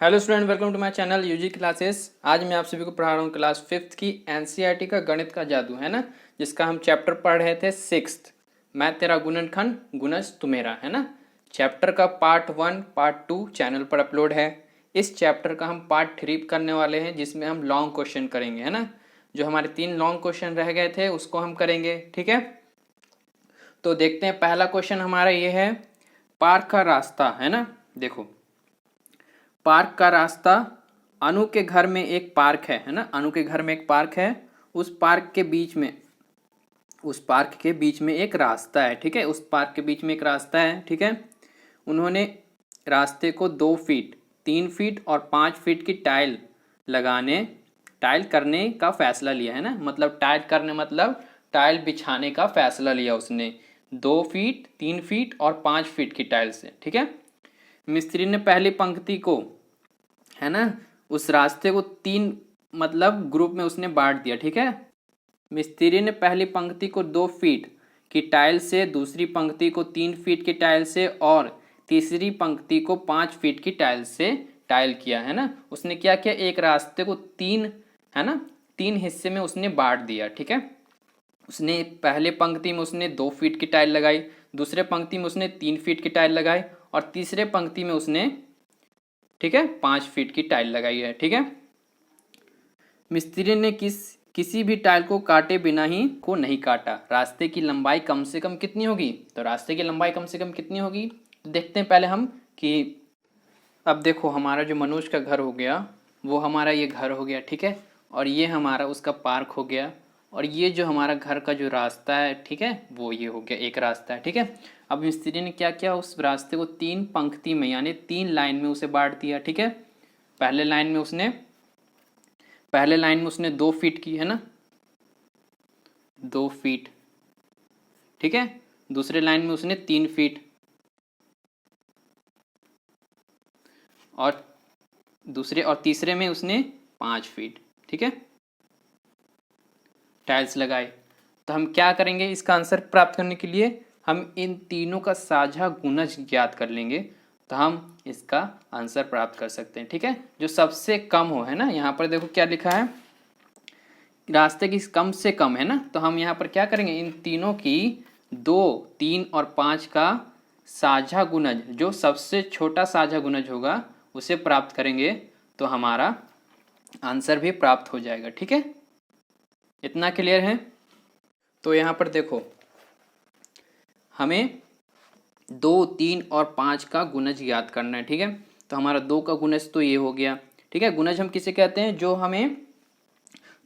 Hello student, welcome to my channel UG classes. आज मैं आप सभी को पढ़ा रहा हूँ क्लास 5th की एनसीईआरटी का गणित का जादू, है ना, जिसका हम चैप्टर पढ़ रहे थे 6th। मैं तेरा गुणनखंड गुणज तू मेरा, है ना। चैप्टर का पार्ट 1 पार्ट 2 चैनल पर अपलोड है। इस चैप्टर का हम पार्ट 3 करने वाले हैं, जिसमें हम लॉन्ग क्वेश्चन करेंगे, है ना। जो हमारे 3 लॉन्ग क्वेश्चन रह गए थे उसको हम करेंगे, ठीक है। तो देखते हैं, पहला क्वेश्चन हमारा ये है, पार्क का रास्ता, है ना। देखो, पार्क का रास्ता, अनु के घर में एक पार्क है ना। अनु के घर में एक पार्क है। उस पार्क के बीच में एक रास्ता है, ठीक है। उस पार्क के बीच में एक रास्ता है, ठीक है। उन्होंने रास्ते को 2 फीट, 3 फीट और 5 फीट की टाइल करने का फैसला लिया, है ना। मतलब टाइल करने मतलब टाइल बिछाने का फैसला लिया उसने 2 फीट, 3 फीट और 5 फीट की टाइल से, ठीक है। मिस्त्री ने पहली पंक्ति को, है ना, उस रास्ते को 3 मतलब ग्रुप में उसने बांट दिया, ठीक है। मिस्त्री ने पहली पंक्ति को 2 फीट की टाइल से, दूसरी पंक्ति को 3 फीट की टाइल से और तीसरी पंक्ति को 5 फीट की टाइल से टाइल किया, है ना। उसने क्या किया, एक रास्ते को 3, है ना, 3 हिस्से में उसने बांट दिया, ठीक है। उसने पहले पंक्ति में उसने 2 फीट की टाइल लगाई, दूसरे पंक्ति में उसने 3 फीट की टाइल लगाई और तीसरे पंक्ति में उसने, ठीक है, 5 फीट की टाइल लगाई है, ठीक है। मिस्त्री ने किसी भी टाइल को काटे बिना ही को नहीं काटा। रास्ते की लंबाई कम से कम कितनी होगी? तो रास्ते की लंबाई कम से कम कितनी होगी, तो देखते हैं पहले हम कि, अब देखो, हमारा जो मनोज का घर हो गया वो हमारा ये घर हो गया, ठीक है। और ये हमारा उसका पार्क हो गया और ये जो हमारा घर का जो रास्ता है, ठीक है, वो ये हो गया, एक रास्ता है, ठीक है। अब मिस्त्री ने क्या किया, उस रास्ते को 3 पंक्ति में यानी 3 लाइन में उसे बांट दिया, ठीक है। पहले लाइन में उसने 2 फीट की, है ना, 2 फीट, ठीक है। दूसरे लाइन में उसने 3 फीट और दूसरे और तीसरे में उसने 5 फीट, ठीक है, टाइल्स लगाए। तो हम क्या करेंगे, इसका आंसर प्राप्त करने के लिए हम इन तीनों का साझा गुणज ज्ञात कर लेंगे, तो हम इसका आंसर प्राप्त कर सकते हैं, ठीक है। जो सबसे कम हो, है ना, यहाँ पर देखो क्या लिखा है, रास्ते की कम से कम, है ना। तो हम यहाँ पर क्या करेंगे, इन तीनों की 2, 3 और 5 का साझा गुणज, जो सबसे छोटा साझा गुणज होगा उसे प्राप्त करेंगे, तो हमारा आंसर भी प्राप्त हो जाएगा, ठीक है। इतना क्लियर है? तो यहाँ पर देखो, हमें 2, 3 और 5 का गुणज ज्ञात करना है, ठीक है। तो हमारा 2 का गुणज तो ये हो गया, ठीक है। गुणज हम किसे कहते हैं, जो हमें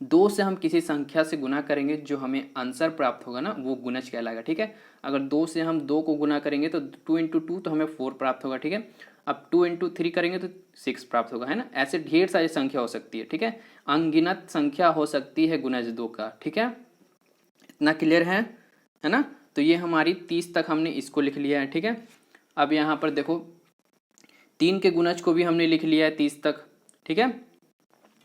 2 से हम किसी संख्या से गुना करेंगे, जो हमें आंसर प्राप्त होगा ना, वो गुणज कहलाएगा, ठीक है। अगर 2 से हम 2 को गुना करेंगे तो 2 इंटू 2 तो हमें 4 प्राप्त होगा, ठीक है। अब 2 इंटू 3 करेंगे तो 6 प्राप्त होगा, है ना। ऐसे ढेर सारी संख्या हो सकती है, ठीक है। अनगिनत संख्या हो सकती है गुणज 2 का, ठीक है। इतना क्लियर है ना। तो ये हमारी 30 तक हमने इसको लिख लिया है, ठीक है। अब यहाँ पर देखो, 3 के गुणज को भी हमने लिख लिया है 30 तक, ठीक है।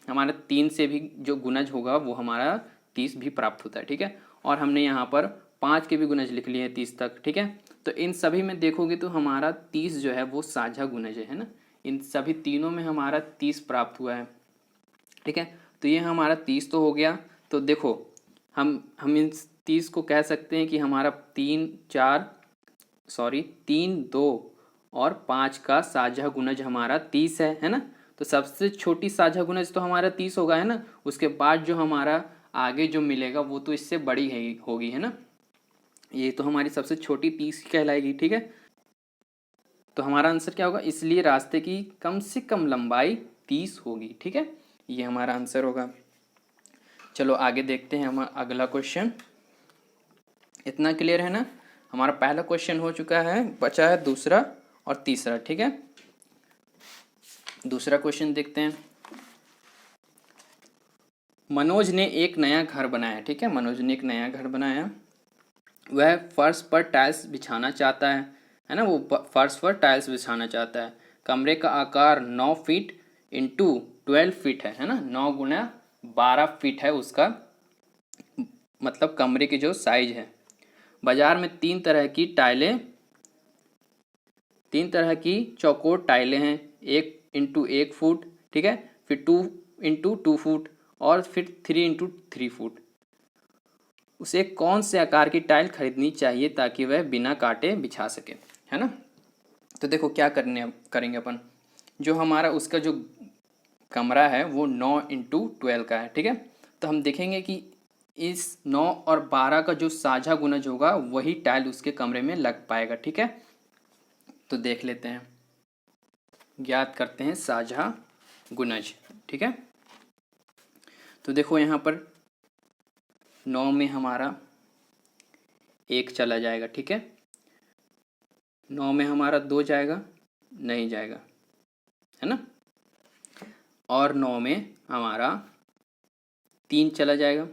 हमारा 3 से भी जो गुणज होगा वो हमारा 30 भी प्राप्त होता है, ठीक है। और हमने यहाँ पर 5 के भी गुणज लिख लिए हैं 30 तक, ठीक है। तो इन सभी में देखोगे तो हमारा 30 जो है वो साझा गुणज है ना। इन सभी तीनों में हमारा 30 प्राप्त हुआ है, ठीक है। तो ये हमारा 30 तो हो गया। तो देखो, हम इन 30 को कह सकते हैं कि हमारा 3, 2 और 5 का साझा गुणज हमारा 30 है ना। तो सबसे छोटी साझा गुणज तो हमारा 30 होगा, है ना। उसके बाद जो हमारा आगे जो मिलेगा वो तो इससे बड़ी होगी, है ना। ये तो हमारी सबसे छोटी 30 कहलाएगी, ठीक है। तो हमारा आंसर क्या होगा, इसलिए रास्ते की कम से कम लंबाई 30 होगी, ठीक है। ये हमारा आंसर होगा। चलो आगे देखते हैं हम अगला क्वेश्चन। इतना क्लियर है ना। हमारा पहला क्वेश्चन हो चुका है, बचा है दूसरा और तीसरा, ठीक है। दूसरा क्वेश्चन देखते हैं। मनोज ने एक नया घर बनाया, ठीक है। मनोज ने एक नया घर बनाया। वह फर्श पर टाइल्स बिछाना चाहता है ना। वो फर्श पर टाइल्स बिछाना चाहता है। कमरे का आकार 9 फीट इंटू 12 फीट है ना। 9 गुना 12 फीट है उसका, मतलब कमरे की जो साइज है। बाजार में 3 तरह की चौकोर टाइलें हैं। एक इंटू 1 फुट, ठीक है, फिर 2 इंटू 2 फुट और फिर 3 इंटू 3 फुट। उसे कौन से आकार की टाइल खरीदनी चाहिए ताकि वह बिना काटे बिछा सके, है ना। तो देखो क्या करेंगे अपन, जो हमारा उसका जो कमरा है वो 9 इंटू 12 का है, ठीक है। तो हम देखेंगे कि इस 9 और 12 का जो साझा गुणज होगा वही टाइल उसके कमरे में लग पाएगा, ठीक है। तो देख लेते हैं, ज्ञात करते हैं साझा गुणज, ठीक है। तो देखो यहाँ पर 9 में हमारा 1 चला जाएगा, ठीक है। 9 में हमारा 2 जाएगा, नहीं जाएगा, है ना। और 9 में हमारा 3 चला जाएगा,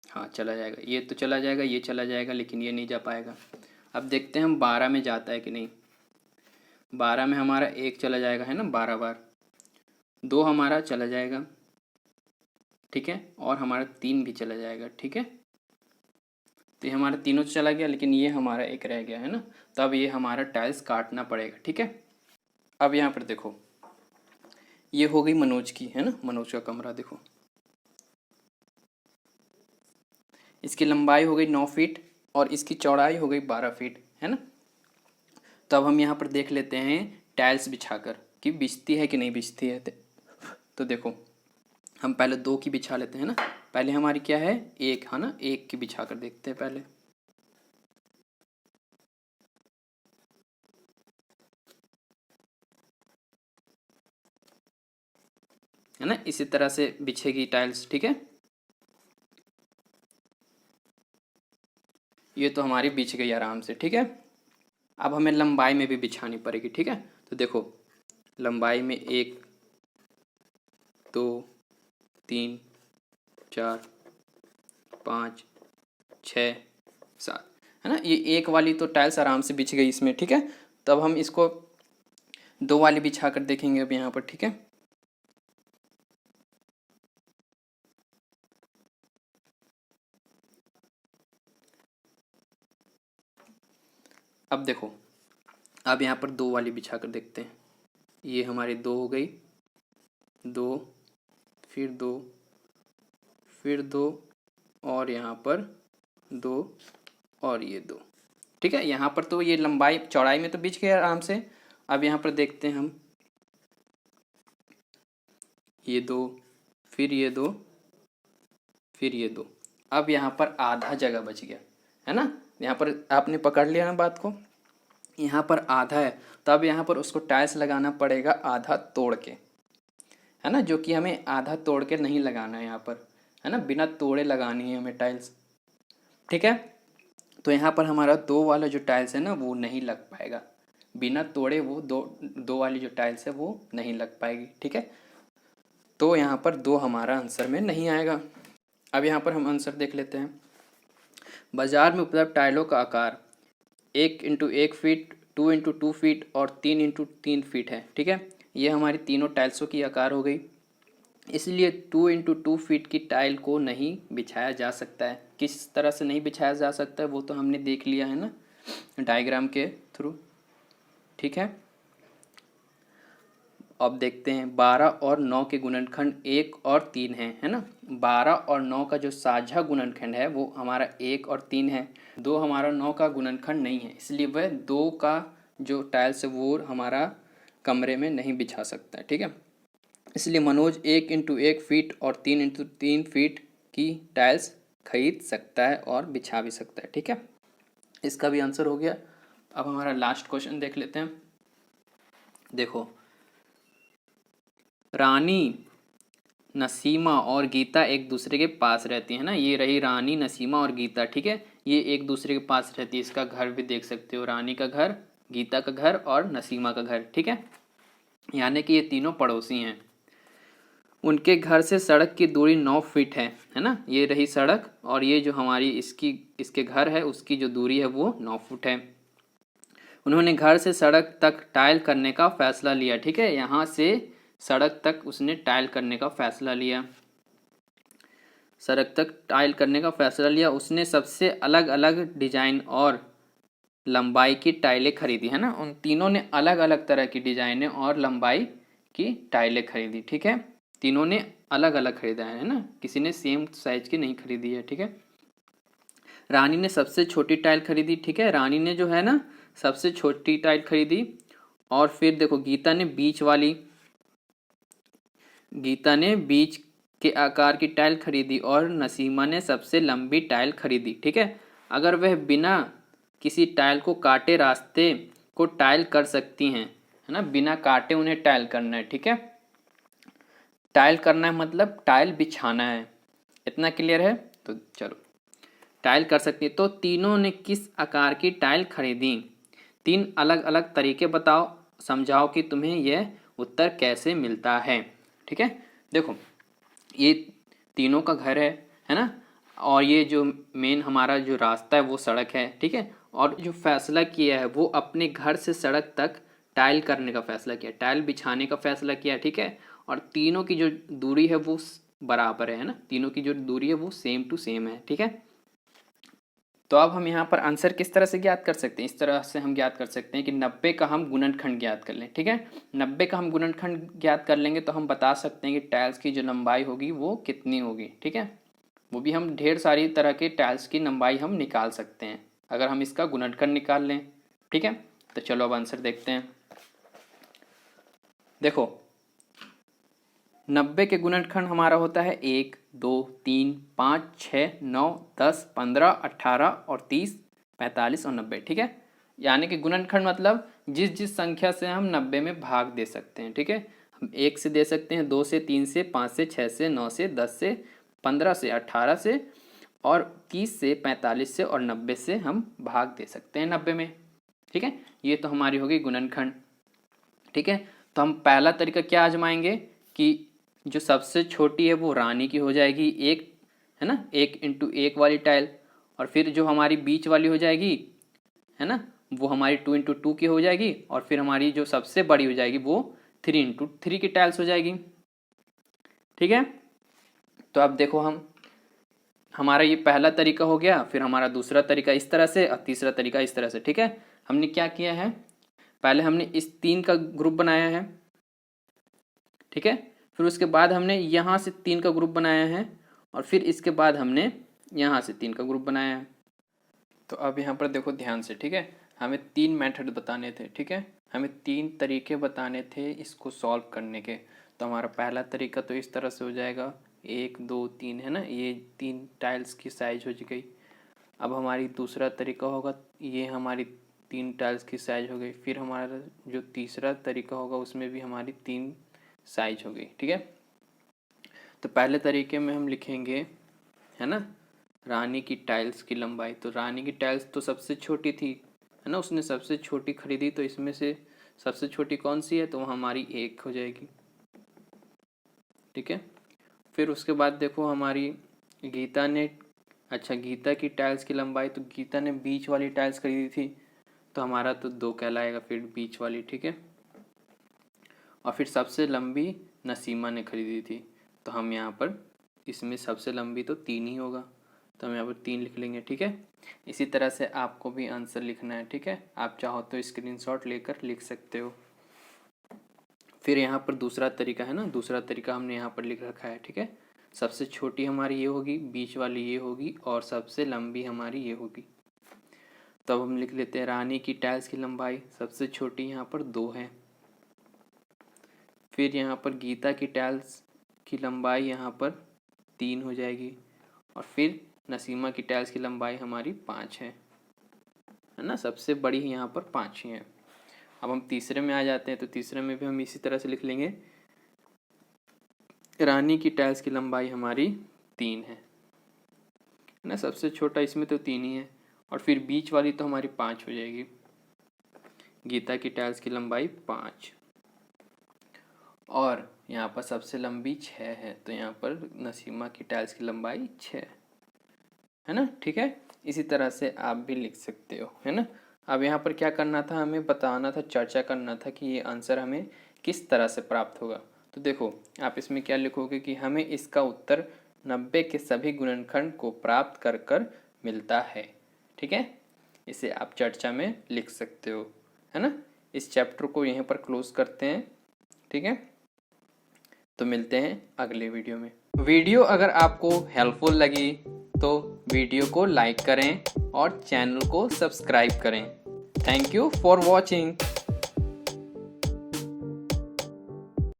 हाँ चला जाएगा, ये तो चला जाएगा, ये चला जाएगा, लेकिन ये नहीं जा पाएगा। अब देखते हैं हम 12 में जाता है कि नहीं। 12 में हमारा 1 चला जाएगा, है ना, 12 बार। 2 हमारा चला जाएगा, ठीक है, और हमारा 3 भी चला जाएगा, ठीक है। तो ये हमारा तीनों चला गया, लेकिन ये हमारा एक रह गया, है ना। तो अब ये हमारा टाइल्स काटना पड़ेगा, ठीक है। अब यहाँ पर देखो, ये हो गई मनोज की, है ना, मनोज का कमरा देखो। इसकी लंबाई हो गई 9 फीट और इसकी चौड़ाई हो गई 12 फीट, है ना। तो अब हम यहाँ पर देख लेते हैं टाइल्स बिछाकर कि बिछती है कि नहीं बिछती है। तो देखो हम पहले 2 की बिछा लेते हैं ना। पहले हमारी क्या है, 1, है ना, 1 की बिछा कर देखते हैं पहले। है ना, इसी तरह से बिछेगी टाइल्स, ठीक है। ये तो हमारी बिछ गई आराम से, ठीक है। अब हमें लंबाई में भी बिछानी पड़ेगी, ठीक है। तो देखो लंबाई में 1 2 3 4 5 6 7, है ना। ये 1 वाली तो टाइल्स आराम से बिछ गई इसमें, ठीक है। तब हम इसको 2 वाली बिछा कर देखेंगे अब यहाँ पर, ठीक है। अब देखो, अब यहाँ पर 2 वाली बिछा कर देखते हैं। ये हमारी 2 हो गई, 2 फिर 2 फिर 2 और यहाँ पर 2 और ये 2, ठीक है। यहाँ पर तो ये लंबाई चौड़ाई में तो बिछ गया आराम से। अब यहाँ पर देखते हैं हम, ये 2 फिर ये 2 फिर ये 2। अब यहाँ पर आधा जगह बच गया, है ना। यहाँ पर आपने पकड़ लिया ना बात को, यहाँ पर आधा है। तो अब यहाँ पर उसको टाइल्स लगाना पड़ेगा आधा तोड़ के, है ना, जो कि हमें आधा तोड़ के नहीं लगाना है यहाँ पर, है ना, बिना तोड़े लगानी है हमें टाइल्स, ठीक है। तो यहाँ पर हमारा 2 वाला जो टाइल्स है ना वो नहीं लग पाएगा, बिना तोड़े वो दो वाली जो टाइल्स है वो नहीं लग पाएगी, ठीक है। तो यहाँ पर 2 हमारा आंसर में नहीं आएगा। अब यहाँ पर हम आंसर देख लेते हैं। बाजार में उपलब्ध टाइलों का आकार 1 इंटू 1 फीट, 2 इंटू 2 फीट और 3 इंटू 3 फीट है, ठीक है। ये हमारी तीनों टाइल्सों की आकार हो गई, इसलिए 2 इंटू 2 फीट की टाइल को नहीं बिछाया जा सकता है। किस तरह से नहीं बिछाया जा सकता है वो तो हमने देख लिया है ना डायग्राम के थ्रू, ठीक है। अब देखते हैं 12 और 9 के गुणनखंड 1 और 3 हैं, है ना। 12 और 9 का जो साझा गुणनखंड है वो हमारा 1 और 3 है। 2 हमारा 9 का गुणनखंड नहीं है, इसलिए वह 2 का जो टाइल्स है वो हमारा कमरे में नहीं बिछा सकता है, ठीक है। इसलिए मनोज 1 इंटू 1 फीट और 3 इंटू 3 फीट की टाइल्स खरीद सकता है और बिछा भी सकता है, ठीक है। इसका भी आंसर हो गया। अब हमारा लास्ट क्वेश्चन देख लेते हैं। देखो रानी, नसीमा और गीता एक दूसरे के पास रहती है ना। ये रही रानी, नसीमा और गीता, ठीक है। ये एक दूसरे के पास रहती है। इसका घर भी देख सकते हो, रानी का घर, गीता का घर और नसीमा का घर, ठीक है। यानी कि ये तीनों पड़ोसी हैं। उनके घर से सड़क की दूरी 9 फीट है ना। ये रही सड़क और ये जो हमारी इसके घर है उसकी जो दूरी है वो 9 फुट है। उन्होंने घर से सड़क तक टाइल करने का फैसला लिया, ठीक है। यहाँ से सड़क तक उसने टाइल करने का फैसला लिया, सड़क तक टाइल करने का फैसला लिया। उसने सबसे अलग अलग डिजाइन और लंबाई की टाइलें खरीदी, है ना। उन तीनों ने अलग अलग तरह की डिजाइनें और लंबाई की टाइलें खरीदी। ठीक है, तीनों ने अलग अलग खरीदा है ना, किसी ने सेम साइज की नहीं खरीदी है। ठीक है, रानी ने सबसे छोटी टाइल खरीदी। ठीक है, रानी ने जो है ना सबसे छोटी टाइल खरीदी। और फिर देखो गीता ने बीच के आकार की टाइल खरीदी और नसीमा ने सबसे लंबी टाइल खरीदी। ठीक है, अगर वह बिना किसी टाइल को काटे रास्ते को टाइल कर सकती हैं, है ना, बिना काटे उन्हें टाइल करना है। ठीक है, टाइल करना है मतलब टाइल बिछाना है। इतना क्लियर है? तो चलो, टाइल कर सकती है। तो तीनों ने किस आकार की टाइल खरीदी? 3 अलग अलग तरीके बताओ, समझाओ कि तुम्हें यह उत्तर कैसे मिलता है। ठीक है, देखो ये तीनों का घर है ना, और ये जो मेन हमारा जो रास्ता है वो सड़क है। ठीक है, और जो फैसला किया है वो अपने घर से सड़क तक टाइल करने का फैसला किया, टाइल बिछाने का फैसला किया। ठीक है, और तीनों की जो दूरी है वो बराबर है ना, तीनों की जो दूरी है वो सेम टू सेम है। ठीक है, तो अब हम यहाँ पर आंसर किस तरह से ज्ञात कर सकते हैं? इस तरह से हम ज्ञात कर सकते हैं कि 90 का हम गुणनखंड ज्ञात कर लें। ठीक है, 90 का हम गुणनखंड ज्ञात कर लेंगे तो हम बता सकते हैं कि टाइल्स की जो लंबाई होगी वो कितनी होगी। ठीक है, वो भी हम ढेर सारी तरह के टाइल्स की लंबाई हम निकाल सकते हैं अगर हम इसका गुणनखंड निकाल लें। ठीक है, तो चलो अब आंसर देखते हैं। देखो 90 के गुणनखंड हमारा होता है 1, 2, 3, 5, 6, 9, 10, 15, 18 और 30, 45 और 90। ठीक है, यानी कि गुणनखंड मतलब जिस जिस संख्या से हम 90 में भाग दे सकते हैं। ठीक है, हम 1 से दे सकते हैं, 2 से, 3 से, 5 से, 6 से, 9 से, 10 से, 15 से, 18 से और 30 से, 45 से और 90 से हम भाग दे सकते हैं 90 में। ठीक है, ये तो हमारी होगी गुणनखंड। ठीक है, तो हम पहला तरीका क्या आजमाएंगे कि जो सबसे छोटी है वो रानी की हो जाएगी, एक है ना, 1 × 1 वाली टाइल। और फिर जो हमारी बीच वाली हो जाएगी, है ना, वो हमारी 2 × 2 की हो जाएगी। और फिर हमारी जो सबसे बड़ी हो जाएगी वो 3 × 3 की टाइल्स हो जाएगी। ठीक है, तो अब देखो हमारा ये पहला तरीका हो गया, फिर हमारा दूसरा तरीका इस तरह से और तीसरा तरीका इस तरह से। ठीक है, हमने क्या किया है, पहले हमने इस 3 का ग्रुप बनाया है। ठीक है, फिर उसके बाद हमने यहाँ से 3 का ग्रुप बनाया है और फिर इसके बाद हमने यहाँ से 3 का ग्रुप बनाया है। तो अब यहाँ पर देखो ध्यान से। ठीक है, हमें 3 मेथड बताने थे। ठीक है, हमें 3 तरीके बताने थे इसको सॉल्व करने के। तो हमारा पहला तरीका तो इस तरह से हो जाएगा, 1, 2, 3 है ना, ये 3 टाइल्स की साइज हो गई। अब हमारी दूसरा तरीका होगा, ये हमारी 3 टाइल्स की साइज हो गई। फिर हमारा जो तीसरा तरीका होगा उसमें भी हमारी 3 साइज हो गई। ठीक है, तो पहले तरीके में हम लिखेंगे, है ना, रानी की टाइल्स की लंबाई। तो रानी की टाइल्स तो सबसे छोटी थी, है ना, उसने सबसे छोटी खरीदी, तो इसमें से सबसे छोटी कौन सी है, तो वो हमारी 1 हो जाएगी। ठीक है, फिर उसके बाद देखो हमारी गीता ने, अच्छा गीता की टाइल्स की लंबाई, तो गीता ने बीच वाली टाइल्स खरीदी थी, तो हमारा तो 2 कहलाएगा फिर बीच वाली। ठीक है, और फिर सबसे लंबी नसीमा ने खरीदी थी, तो हम यहाँ पर इसमें सबसे लंबी तो 3 ही होगा, तो हम यहाँ पर 3 लिख लेंगे। ठीक है, इसी तरह से आपको भी आंसर लिखना है। ठीक है, आप चाहो तो स्क्रीनशॉट लेकर लिख सकते हो। फिर यहाँ पर दूसरा तरीका है ना, दूसरा तरीका हमने यहाँ पर लिख रखा है। ठीक है, सबसे छोटी हमारी ये होगी, बीच वाली ये होगी और सबसे लंबी हमारी ये होगी। तब हम लिख लेते हैं रानी की टाइल्स की लंबाई, सबसे छोटी यहाँ पर 2 है। फिर यहाँ पर गीता की टाइल्स की लंबाई यहाँ पर 3 हो जाएगी और फिर नसीमा की टाइल्स की लंबाई हमारी 5 है ना, सबसे बड़ी यहाँ पर 5 ही है। अब हम तीसरे में आ जाते हैं, तो तीसरे में भी हम इसी तरह से लिख लेंगे, रानी की टाइल्स की लंबाई हमारी 3 है ना, सबसे छोटा इसमें तो 3 ही है और फिर बीच वाली तो हमारी 5 हो जाएगी। गीता की टाइल्स की लंबाई 5 और यहाँ पर सबसे लंबी 6 है, तो यहाँ पर नसीमा की टाइल्स की लंबाई 6 है ना। ठीक है, इसी तरह से आप भी लिख सकते हो, है ना। अब यहाँ पर क्या करना था, हमें बताना था, चर्चा करना था कि ये आंसर हमें किस तरह से प्राप्त होगा। तो देखो आप इसमें क्या लिखोगे कि हमें इसका उत्तर 90 के सभी गुणनखंड को प्राप्त कर कर मिलता है। ठीक है, इसे आप चर्चा में लिख सकते हो, है ना। इस चैप्टर को यहीं पर क्लोज करते हैं। ठीक है। तो मिलते हैं अगले वीडियो में। वीडियो अगर आपको हेल्पफुल लगी तो वीडियो को लाइक करें और चैनल को सब्सक्राइब करें। Thank you for watching.